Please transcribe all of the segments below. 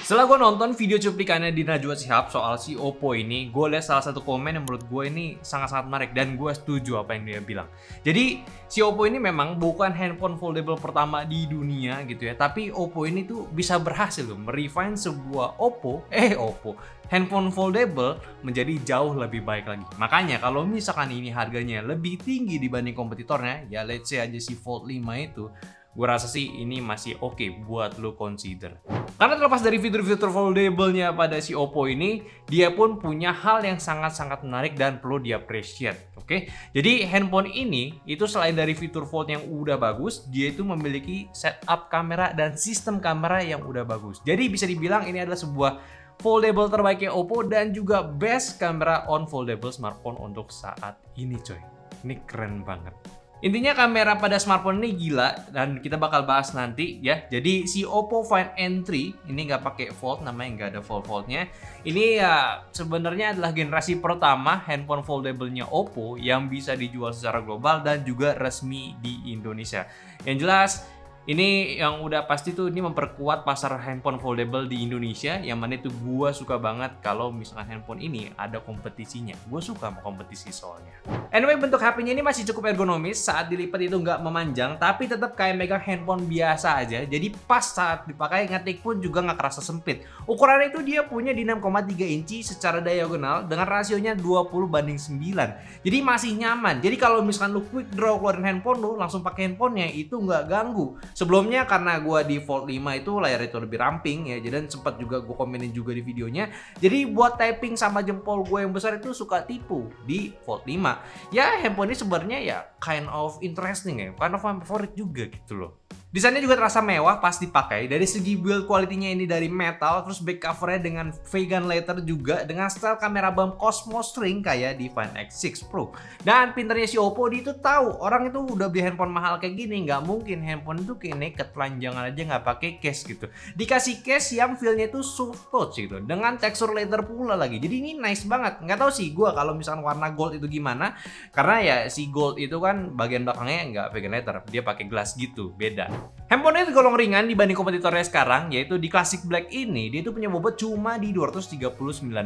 Setelah gue nonton video cuplikannya di Najwa Shihab soal si Oppo ini, gue lihat salah satu komen yang menurut gue ini sangat-sangat menarik dan gue setuju apa yang dia bilang. Jadi si Oppo ini memang bukan handphone foldable pertama di dunia gitu ya, tapi Oppo ini tuh bisa berhasil loh merefine sebuah handphone foldable menjadi jauh lebih baik lagi. Makanya kalau misalkan ini harganya lebih tinggi dibanding kompetitornya, ya let's say aja si Fold 5 itu, gue rasa sih ini masih oke buat lo consider. Karena terlepas dari fitur-fitur foldable-nya pada si Oppo ini, dia pun punya hal yang sangat-sangat menarik dan perlu di-appreciate. Oke? Jadi handphone ini itu selain dari fitur fold yang udah bagus, dia itu memiliki setup kamera dan sistem kamera yang udah bagus. Jadi bisa dibilang ini adalah sebuah foldable terbaiknya Oppo dan juga best kamera on foldable smartphone untuk saat ini coy. Ini keren banget. Intinya kamera pada smartphone ini gila dan kita bakal bahas nanti ya. Jadi si Oppo Find N3 ini nggak pakai fold, namanya nggak ada foldnya. Ini ya sebenarnya adalah generasi pertama handphone foldable-nya Oppo yang bisa dijual secara global dan juga resmi di Indonesia. Yang jelas ini yang udah pasti tuh ini memperkuat pasar handphone foldable di Indonesia, yang mana itu gue suka banget kalau misalkan handphone ini ada kompetisinya. Gue suka sama kompetisi soalnya. Anyway, bentuk HP-nya ini masih cukup ergonomis, saat dilipat itu nggak memanjang, tapi tetap kayak megang handphone biasa aja. Jadi pas saat dipakai ngetik pun juga nggak kerasa sempit. Ukurannya itu dia punya di 6,3 inci secara diagonal dengan rasionya 20:9. Jadi masih nyaman. Jadi kalau misalkan lu quick draw keluarin handphone lu, langsung pakai handphonenya itu nggak ganggu. Sebelumnya karena gue di Fold 5 itu layar itu lebih ramping ya, jadi sempat juga gue komenin juga di videonya. Jadi buat typing sama jempol gue yang besar itu suka tipu di Fold 5. Ya handphone ini sebenarnya ya kind of interesting ya, kind of favorit juga gitu loh. Desainnya juga terasa mewah pas dipakai. Dari segi build quality-nya ini dari metal, terus back cover-nya dengan vegan leather juga, dengan style kamera bump Cosmos Ring kayak di Find X6 Pro. Dan pinternya si Oppo dia itu tahu orang itu udah beli handphone mahal kayak gini, nggak mungkin handphone itu kayak naked telanjangan aja nggak pakai case gitu. Dikasih case yang feel-nya itu soft touch gitu, dengan tekstur leather pula lagi. Jadi ini nice banget. Nggak tahu sih gue kalau misalkan warna gold itu gimana, karena ya si gold itu kan bagian belakangnya nggak vegan leather, dia pakai glass gitu, beda. Handphone ini tergolong ringan dibanding kompetitornya sekarang, yaitu di Classic Black ini dia itu punya bobot cuma di 239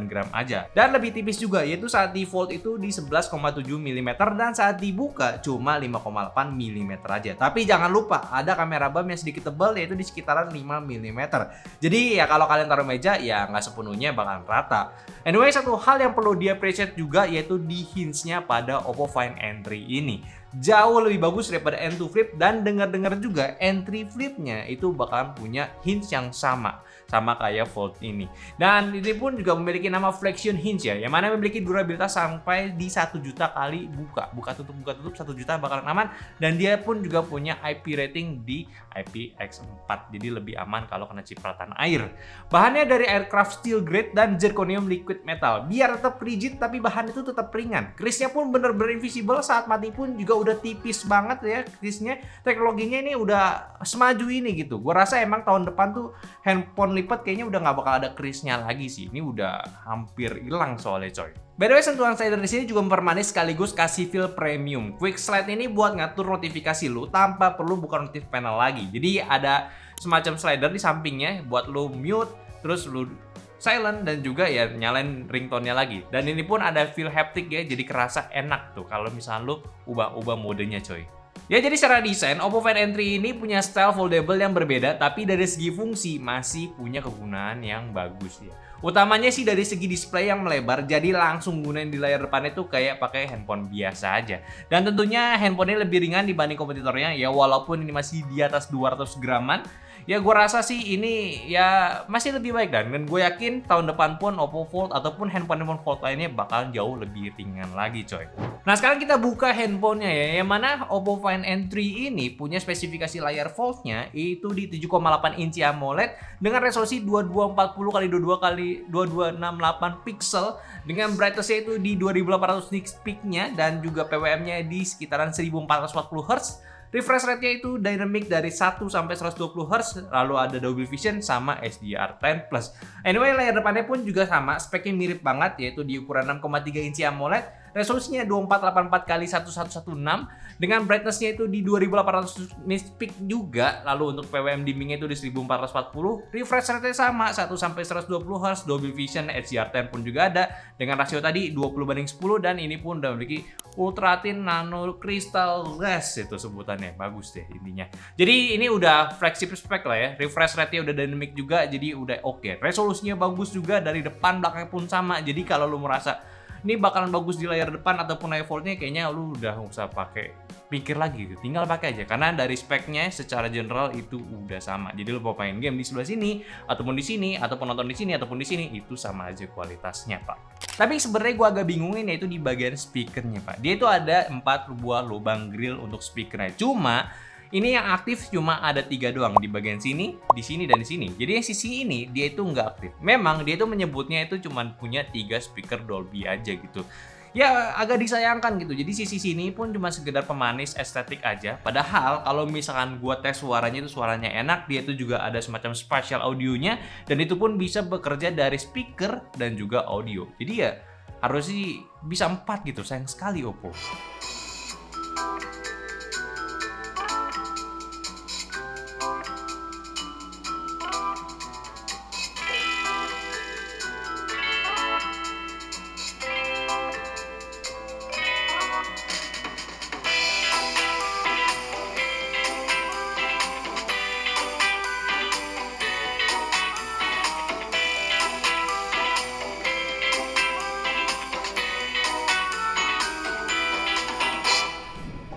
gram aja. Dan lebih tipis juga, yaitu saat di fold itu di 11,7 mm dan saat dibuka cuma 5,8 mm aja. Tapi jangan lupa ada kamera bump yang sedikit tebal, yaitu di sekitaran 5 mm. Jadi ya kalau kalian taruh meja ya nggak sepenuhnya bakalan rata. Anyway, satu hal yang perlu di-appreciate juga yaitu di hinge-nya pada Oppo Find N3 ini. Jauh lebih bagus daripada N2 Flip, dan dengar-dengar juga N3 Flip-nya itu bakalan punya hinge yang sama kayak Fold ini. Dan ini pun juga memiliki nama Flexion Hinge ya, yang mana memiliki durabilitas sampai di 1 juta kali buka tutup 1 juta bakalan aman, dan dia pun juga punya IP rating di IPX4, jadi lebih aman kalau kena cipratan air. Bahannya dari aircraft steel grade dan zirconium liquid metal, biar tetap rigid tapi bahan itu tetap ringan. Krisnya pun bener-bener invisible, saat mati pun juga udah tipis banget ya krisnya. Teknologinya ini udah semaju ini gitu. Gua rasa emang tahun depan tuh handphone lipat kayaknya udah nggak bakal ada krisnya lagi sih. Ini udah hampir hilang soalnya coy. By the way, sentuhan slider di sini juga mempermanis sekaligus kasih feel premium. Quick slide ini buat ngatur notifikasi lu tanpa perlu buka notif panel lagi. Jadi ada semacam slider di sampingnya buat lu mute, terus lu silent, dan juga ya nyalain ringtone-nya lagi. Dan ini pun ada feel haptic ya, jadi kerasa enak tuh kalau misalnya lu ubah-ubah modenya coy. Ya jadi secara desain, Oppo Find N3 ini punya style foldable yang berbeda, tapi dari segi fungsi masih punya kegunaan yang bagus ya. Utamanya sih dari segi display yang melebar, jadi langsung gunain di layar depannya tuh kayak pakai handphone biasa aja. Dan tentunya handphone ini lebih ringan dibanding kompetitornya ya, walaupun ini masih di atas 200 graman. Ya gue rasa sih ini ya masih lebih baik, dan gue yakin tahun depan pun Oppo Fold ataupun handphone Fold lainnya bakalan jauh lebih ringan lagi coy. Nah sekarang kita buka handphonenya ya, yang mana Oppo Find N3 ini punya spesifikasi layar Fold-nya itu di 7,8 inci AMOLED dengan resolusi 2240x2268 pixel, dengan brightness-nya itu di 2800 nits peak-nya, dan juga PWM-nya di sekitaran 1440 Hz. Refresh rate-nya itu dynamic dari 1 sampai 120 Hz, lalu ada Dolby Vision sama HDR10+. Anyway, layar depannya pun juga sama, speknya mirip banget, yaitu di ukuran 6,3 inci AMOLED resolusinya 2484x1116 dengan brightness-nya itu di 2800 nits peak juga. Lalu untuk PWM dimming-nya itu di 1440, refresh rate-nya sama 1 sampai 120 Hz, Dolby Vision, HDR10 pun juga ada dengan rasio tadi 20:10, dan ini pun udah memiliki Ultra Thin Nano Crystal Glass, itu sebutannya, bagus deh intinya. Jadi ini udah flagship spec lah ya, refresh rate-nya udah dynamic juga, jadi udah oke. Resolusinya bagus juga, dari depan belakang pun sama. Jadi kalau lu merasa ini bakalan bagus di layar depan ataupun layar foldnya, kayaknya lu udah nggak usah pakai pikir lagi gitu, tinggal pakai aja karena dari speknya secara general itu udah sama. Jadi lu mau main game di sebelah sini ataupun di sini ataupun nonton di sini ataupun di sini, itu sama aja kualitasnya, Pak. Tapi sebenarnya gua agak bingungin yaitu di bagian speakernya, Pak. Dia itu ada 4 buah lubang grill untuk speakernya. Cuma ini yang aktif cuma ada 3 doang, di bagian sini, di sini, dan di sini. Jadi yang sisi ini dia itu nggak aktif. Memang dia itu menyebutnya itu cuma punya 3 speaker Dolby aja gitu. Ya agak disayangkan gitu. Jadi sisi sini pun cuma sekedar pemanis estetik aja. Padahal kalau misalkan gua tes suaranya itu suaranya enak, dia itu juga ada semacam spatial audionya, dan itu pun bisa bekerja dari speaker dan juga audio. Jadi ya harus sih bisa 4 gitu. Sayang sekali Oppo.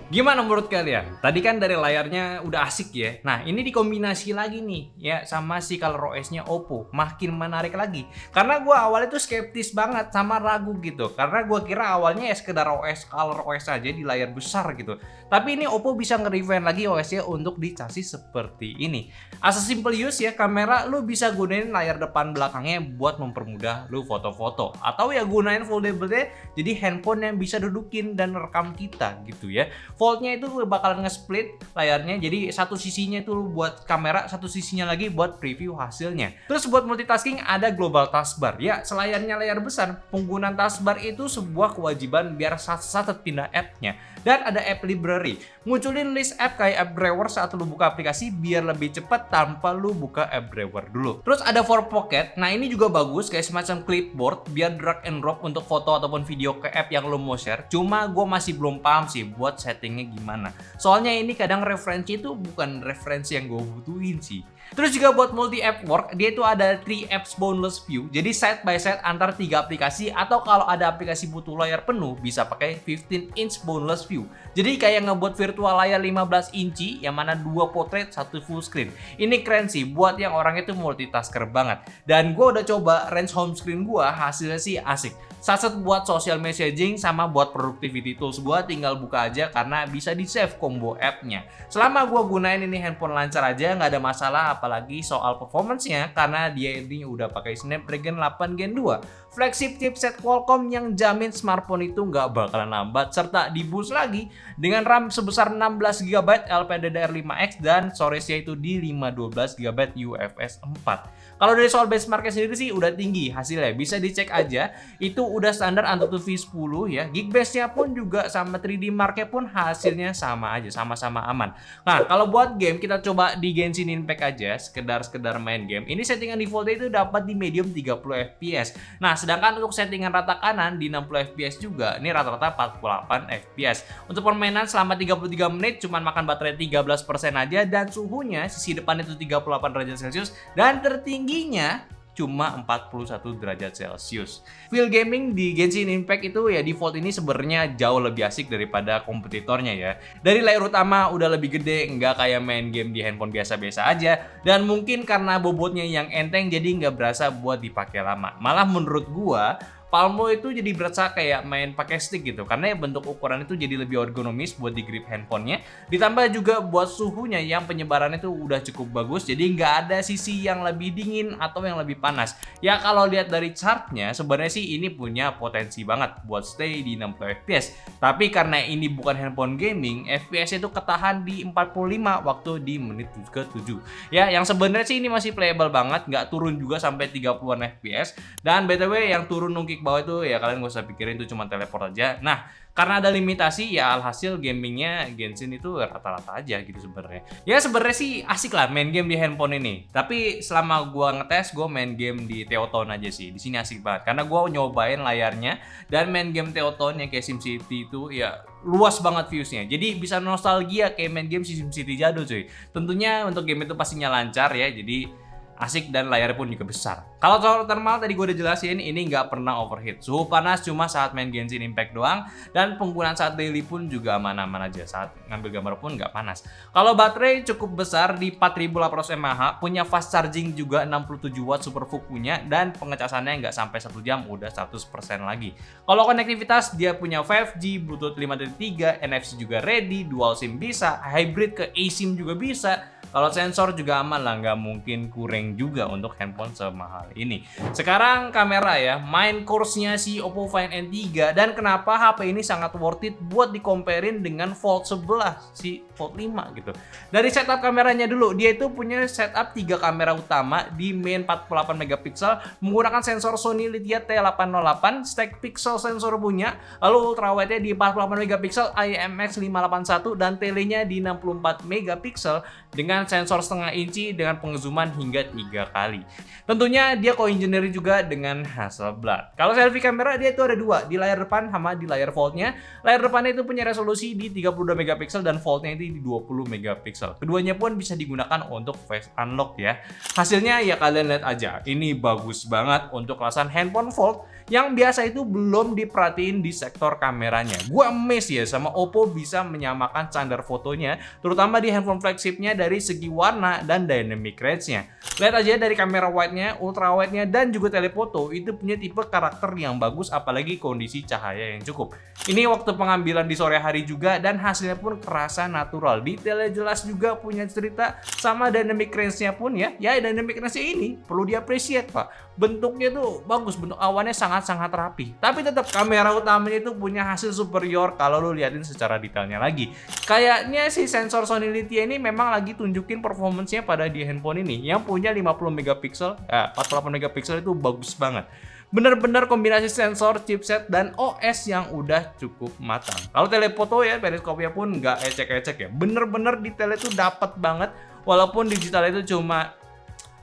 Gimana menurut kalian? Tadi kan dari layarnya udah asik ya. Nah, ini dikombinasi lagi nih ya sama si ColorOS-nya Oppo. Makin menarik lagi. Karena gua awalnya tuh skeptis banget sama ragu gitu. Karena gua kira awalnya ya sekedar ColorOS aja di layar besar gitu. Tapi ini Oppo bisa nge-revamp lagi OS-nya untuk di chassis seperti ini. As a simple use ya, kamera lu bisa gunain layar depan belakangnya buat mempermudah lu foto-foto. Atau ya gunain foldable-nya jadi handphone yang bisa dudukin dan rekam kita gitu ya. Fold-nya itu bakalan nge-split layarnya, jadi satu sisinya itu buat kamera, satu sisinya lagi buat preview hasilnya. Terus buat multitasking ada global taskbar. Ya, selayarnya layar besar, penggunaan taskbar itu sebuah kewajiban biar sat-sat pindah app-nya. Dan ada app library. Munculin list app kayak app drawer saat lu buka aplikasi biar lebih cepat tanpa lu buka app drawer dulu. Terus ada for pocket. Nah, ini juga bagus kayak semacam clipboard biar drag and drop untuk foto ataupun video ke app yang lu mau share. Cuma gue masih belum paham sih buat settingnya gimana. Soalnya ini kadang referensi itu bukan referensi yang gue butuhin sih. Terus juga buat multi app work, dia itu ada 3 apps boundless view. Jadi side by side antar 3 aplikasi, atau kalau ada aplikasi butuh layar penuh bisa pakai 15-inch boundless view. Jadi kayak ngebuat virtual layar 15 inci yang mana 2 portrait, 1 full screen. Ini keren sih buat yang orang itu multitasker banget. Dan gue udah coba range home screen gue, hasilnya sih asik. Saset buat social messaging sama buat productivity tools gue tinggal buka aja karena bisa di save combo app-nya. Selama gue gunain ini handphone lancar aja, nggak ada masalah, apalagi soal performance-nya karena dia ini udah pakai Snapdragon 8 Gen 2. Flagship chipset Qualcomm yang jamin smartphone itu nggak bakalan lambat, serta di-boost lagi dengan RAM sebesar 16GB LPDDR5X dan storage-nya itu di 512GB UFS 4. Kalau dari soal benchmarknya sendiri sih udah tinggi hasilnya, bisa dicek aja. Itu udah standar AnTuTu V10 ya. Geekbench-nya pun juga sama 3D Mark-nya pun hasilnya sama aja, sama-sama aman. Nah, kalau buat game kita coba di Genshin Impact aja, sekedar main game. Ini settingan default itu dapat di medium 30 fps. Nah, sedangkan untuk settingan rata kanan di 60 fps juga. Ini rata-rata 48 fps. Untuk permainan selama 33 menit cuman makan baterai 13% aja, dan suhunya sisi depan itu 38 derajat Celcius dan tertingginya cuma 41 derajat Celcius. Feel gaming di Genshin Impact itu ya default ini sebenarnya jauh lebih asik daripada kompetitornya ya. Dari layar utama udah lebih gede, nggak kayak main game di handphone biasa-biasa aja. Dan mungkin karena bobotnya yang enteng jadi nggak berasa buat dipakai lama. Malah menurut gua Palmo itu jadi berasa kayak main pakai stick gitu, karena ya bentuk ukuran itu jadi lebih ergonomis buat di grip handphonenya. Ditambah juga buat suhunya yang penyebarannya itu udah cukup bagus, jadi nggak ada sisi yang lebih dingin atau yang lebih panas. Ya kalau lihat dari chartnya sebenarnya sih ini punya potensi banget buat stay di 60 fps. Tapi karena ini bukan handphone gaming, FPS itu ketahan di 45 waktu di menit ke-7. Ya yang sebenarnya sih ini masih playable banget, nggak turun juga sampai 30-an fps. Dan BTW yang turun nungki joystick bawah itu ya kalian gak usah pikirin itu cuma teleport aja. Nah, karena ada limitasi ya alhasil gamingnya Genshin itu rata-rata aja gitu sebenarnya. Ya sebenarnya sih asik lah main game di handphone ini. Tapi selama gua ngetes, gua main game di Teoton aja sih. Di sini asik banget karena gua nyobain layarnya dan main game Teoton yang kayak SimCity itu ya luas banget viewsnya. Jadi bisa nostalgia kayak main game SimCity jadul cuy. Tentunya untuk game itu pastinya lancar ya. Jadi asik dan layarnya pun juga besar. Kalau soal thermal tadi gue udah jelasin, ini nggak pernah overheat. Suhu panas cuma saat main Genshin Impact doang, dan penggunaan saat daily pun juga aman-aman aja. Saat ngambil gambar pun nggak panas. Kalau baterai cukup besar di 4800 mAh, punya fast charging juga 67 watt super VOOC punya, dan pengecasannya nggak sampai 1 jam udah 100% lagi. Kalau konektivitas dia punya 5G, Bluetooth 5.3, NFC juga ready, dual SIM bisa, hybrid ke eSIM juga bisa. Kalau sensor juga aman lah, nggak mungkin kurang juga untuk handphone semahal ini. Sekarang kamera ya, main course-nya si Oppo Find N3, dan kenapa HP ini sangat worth it buat dikomperin dengan Fold 11, si Fold 5 gitu. Dari setup kameranya dulu, dia itu punya setup 3 kamera utama di main 48 megapiksel menggunakan sensor Sony Lithia T808, stack pixel sensor punya, lalu ultrawide-nya di 48 megapiksel IMX581 dan telenya di 64 megapiksel dengan sensor setengah inci dengan pengezooman hingga 3 kali. Tentunya dia co-engineer juga dengan Hasselblad. Kalau selfie kamera dia itu ada 2, di layar depan sama di layar foldnya. Layar depannya itu punya resolusi di 32 megapiksel dan foldnya itu di 20 megapiksel. Keduanya pun bisa digunakan untuk face unlock ya. Hasilnya ya kalian lihat aja, ini bagus banget untuk kelasan handphone fold yang biasa itu belum diperhatiin di sektor kameranya. Gua amazed ya sama Oppo bisa menyamakan standar fotonya, terutama di handphone flagshipnya dari segi warna dan dynamic range-nya. Lihat aja dari kamera wide-nya, ultra wide-nya, dan juga telefoto itu punya tipe karakter yang bagus, apalagi kondisi cahaya yang cukup. Ini waktu pengambilan di sore hari juga dan hasilnya pun kerasa natural. Detailnya jelas juga, punya cerita, sama dynamic range-nya pun ya dynamic range-nya ini perlu diapresiasi Pak. Bentuknya tuh bagus, bentuk awannya sangat-sangat rapi. Tapi tetap kamera utamanya itu punya hasil superior kalau lu liatin secara detailnya lagi. Kayaknya si sensor Sony Lithia ini memang lagi tunjukin performance-nya pada di handphone ini yang punya 50 megapiksel, 48 megapiksel itu bagus banget. Bener-bener kombinasi sensor, chipset, dan OS yang udah cukup matang. Kalau telefoto ya, periskopnya pun nggak ecek-ecek ya. Bener-bener detailnya tuh dapet banget, walaupun digital itu cuma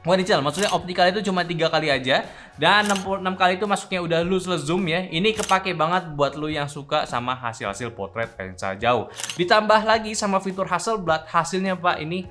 digital, maksudnya optikal itu cuma 3 kali aja, dan 66 kali itu masuknya udah lossless zoom ya. Ini kepake banget buat lu yang suka sama hasil-hasil potret lensa jauh. Ditambah lagi sama fitur Hasselblad, hasilnya Pak ini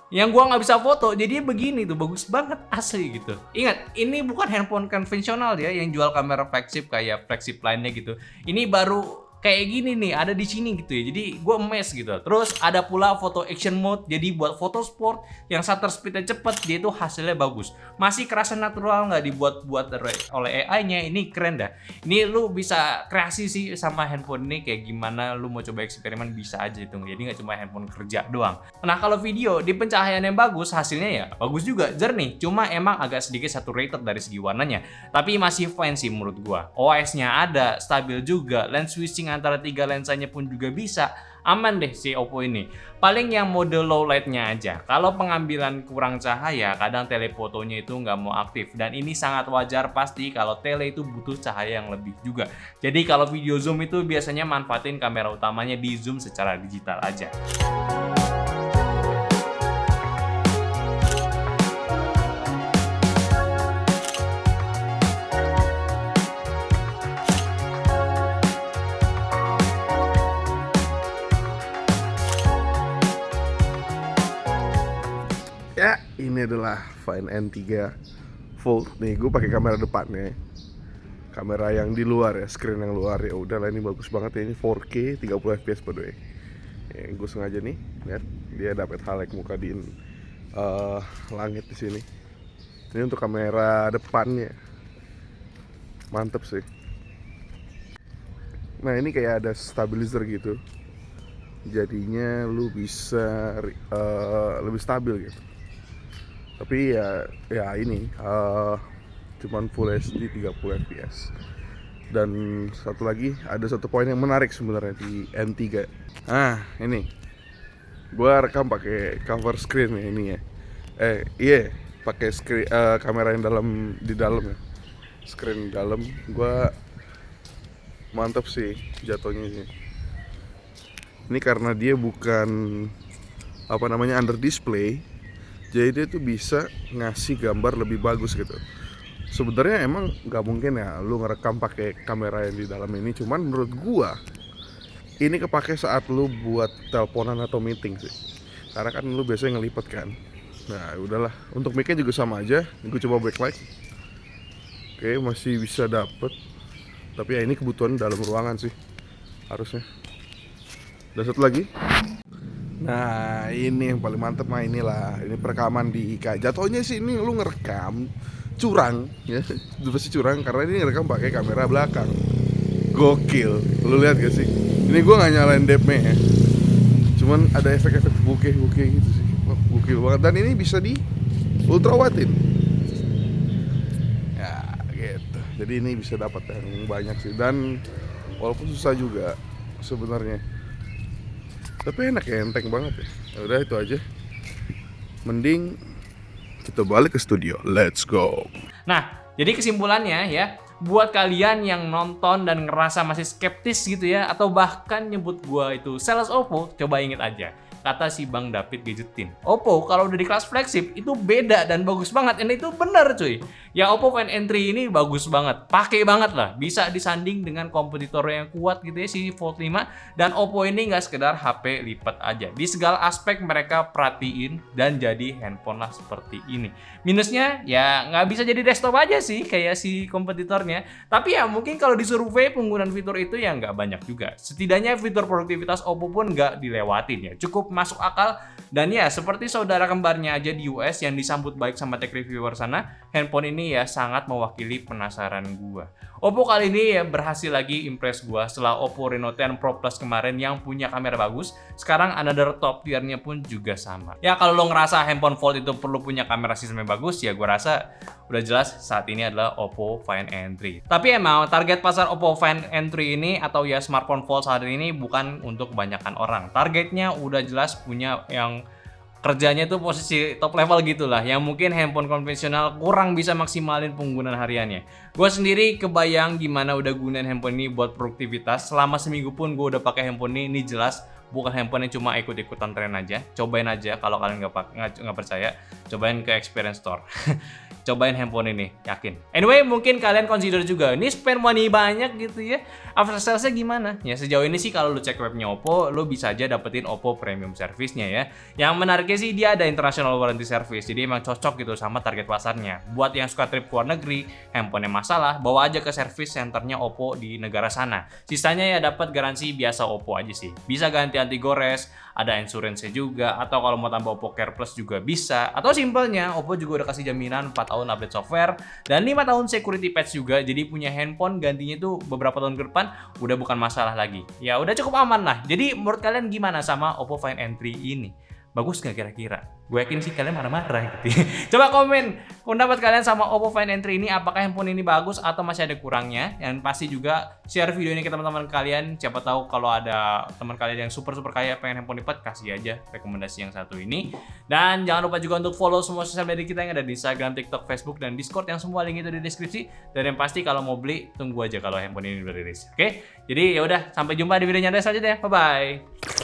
yang gua nggak bisa foto, jadi begini tuh, bagus banget asli gitu. Ingat, ini bukan handphone konvensional ya yang jual kamera flagship kayak flagship lainnya gitu. Ini baru kayak gini nih, ada di sini gitu ya. Jadi gue emes gitu. Terus ada pula photo action mode. Jadi buat foto sport yang shutter speednya cepet, dia itu hasilnya bagus. Masih kerasa natural, nggak dibuat-buat oleh AI-nya. Ini keren dah. Ini lu bisa kreasi sih sama handphone ini, kayak gimana lu mau coba eksperimen bisa aja itu. Jadi nggak cuma handphone kerja doang. Nah kalau video di pencahayaan yang bagus, hasilnya ya bagus juga, jernih. Cuma emang agak sedikit saturated dari segi warnanya. Tapi masih fine sih menurut gue. OS-nya ada, stabil juga, lens switching antara 3 lensanya pun juga bisa. Aman deh si Oppo ini. Paling yang mode low light-nya aja. Kalau pengambilan kurang cahaya, kadang telefotonya itu nggak mau aktif. Dan ini sangat wajar pasti kalau tele itu butuh cahaya yang lebih juga. Jadi kalau video zoom itu biasanya manfaatin kamera utamanya di zoom secara digital aja. Ya, ini adalah Find N3 Fold. Nih, gue pakai kamera depannya. Kamera yang di luar ya, screen yang luar ya. Udahlah, ini bagus banget ya. Ini 4K 30 fps by the way. Ya, gue sengaja nih, lihat dia dapat highlight muka di langit di sini. Ini untuk kamera depannya. Mantep sih. Nah, ini kayak ada stabilizer gitu. Jadinya lu bisa lebih stabil gitu. Tapi ya ini cuman Full HD 30 fps. Dan satu lagi, ada satu poin yang menarik sebenarnya di N3. Nah, ini gua rekam pakai cover screen ya ini ya. Pakai screen kamera yang di dalam ya. screen dalam gua mantep sih jatuhnya sih. Ini karena dia bukan under display, jadi dia tuh bisa ngasih gambar lebih bagus gitu. Sebenarnya emang nggak mungkin ya lu ngerekam pakai kamera yang di dalam ini, cuman menurut gua ini kepake saat lu buat teleponan atau meeting sih, karena kan lu biasanya ngelipet kan. Nah udahlah, untuk mic-nya juga sama aja. Gue coba backlight, oke masih bisa dapet, tapi ya ini kebutuhan dalam ruangan sih harusnya. Dan satu lagi, nah ini yang paling mantep mah inilah, ini perekaman di IK. Jatuhnya sih ini lu ngerekam curang ya, itu pasti curang karena ini ngerekam pakai kamera belakang. Gokil, lu lihat gak sih? Ini gue nggak nyalain depth-nya ya, cuman ada efek-efek bokeh gitu sih. Wah, gokil banget, dan ini bisa di ultrawatin ya gitu. Jadi ini bisa dapat yang banyak sih, dan walaupun susah juga sebenarnya, tapi enak ya, enteng banget ya. Ya udah itu aja, mending kita balik ke studio, let's go. Nah, jadi kesimpulannya ya, buat kalian yang nonton dan ngerasa masih skeptis gitu ya, atau bahkan nyebut gua itu sales Oppo, coba inget aja kata si Bang David Gadgetin. Oppo kalau udah di kelas flagship itu beda dan bagus banget. Dan itu bener cuy. Yang Oppo Find N3 ini bagus banget. Pakai banget lah. Bisa disanding dengan kompetitor yang kuat gitu ya, si Fold 5. Dan Oppo ini nggak sekedar HP lipat aja. Di segala aspek mereka perhatiin dan jadi handphone lah seperti ini. Minusnya ya nggak bisa jadi desktop aja sih kayak si kompetitornya. Tapi ya mungkin kalau disurvei penggunaan fitur itu ya nggak banyak juga. Setidaknya fitur produktivitas Oppo pun nggak dilewatin ya. Cukup masuk akal, dan ya seperti saudara kembarnya aja di US yang disambut baik sama tech reviewer sana, handphone ini ya sangat mewakili penasaran gua. Oppo kali ini ya berhasil lagi impress gua setelah Oppo Reno 10 Pro Plus kemarin yang punya kamera bagus. Sekarang another top tier-nya pun juga sama. Ya kalau lo ngerasa handphone Fold itu perlu punya kamera sistem yang bagus, ya gua rasa udah jelas saat ini adalah Oppo Find N3. Tapi emang target pasar Oppo Find N3 ini atau ya smartphone Fold saat ini bukan untuk kebanyakan orang. Targetnya udah jelas punya yang kerjanya tuh posisi top level gitulah, yang mungkin handphone konvensional kurang bisa maksimalin penggunaan hariannya. Gue sendiri kebayang gimana udah gunain handphone ini buat produktivitas. Selama seminggu pun gue udah pakai handphone ini jelas bukan handphone yang cuma ikut-ikutan tren aja. Cobain aja kalau kalian nggak percaya, cobain ke Experience Store. Cobain handphone ini, yakin. Anyway, mungkin kalian consider juga, ini spend money banyak gitu ya. After sales-nya gimana? Ya sejauh ini sih kalau lu cek webnya Oppo, lu bisa aja dapetin Oppo Premium Service-nya ya. Yang menariknya sih dia ada international warranty service, jadi emang cocok gitu sama target pasarnya. Buat yang suka trip ke luar negeri, handphone yang masalah, bawa aja ke service centernya Oppo di negara sana. Sisanya ya dapat garansi biasa Oppo aja sih. Bisa ganti anti gores, ada insurance-nya juga, atau kalau mau tambah Oppo Care Plus juga bisa. Atau simpelnya, Oppo juga udah kasih jaminan 4 tahun update software dan 5 tahun security patch juga. Jadi punya handphone gantinya tuh beberapa tahun ke depan udah bukan masalah lagi. Ya udah cukup aman lah. Jadi menurut kalian gimana sama Oppo Find N3 ini? Bagus gak kira-kira? Gue yakin sih kalian marah-marah gitu. Coba komen pendapat kalian sama Oppo Find N3 ini, apakah handphone ini bagus atau masih ada kurangnya? Dan pasti juga share video ini ke teman-teman kalian. Siapa tahu kalau ada teman kalian yang super kaya pengen handphone lipat, kasih aja rekomendasi yang satu ini. Dan jangan lupa juga untuk follow semua sosial media kita yang ada di Instagram, TikTok, Facebook, dan Discord yang semua link itu di deskripsi. Dan yang pasti kalau mau beli tunggu aja kalau handphone ini udah rilis. Oke? Jadi ya udah, sampai jumpa di video nyantai selanjutnya. Bye bye.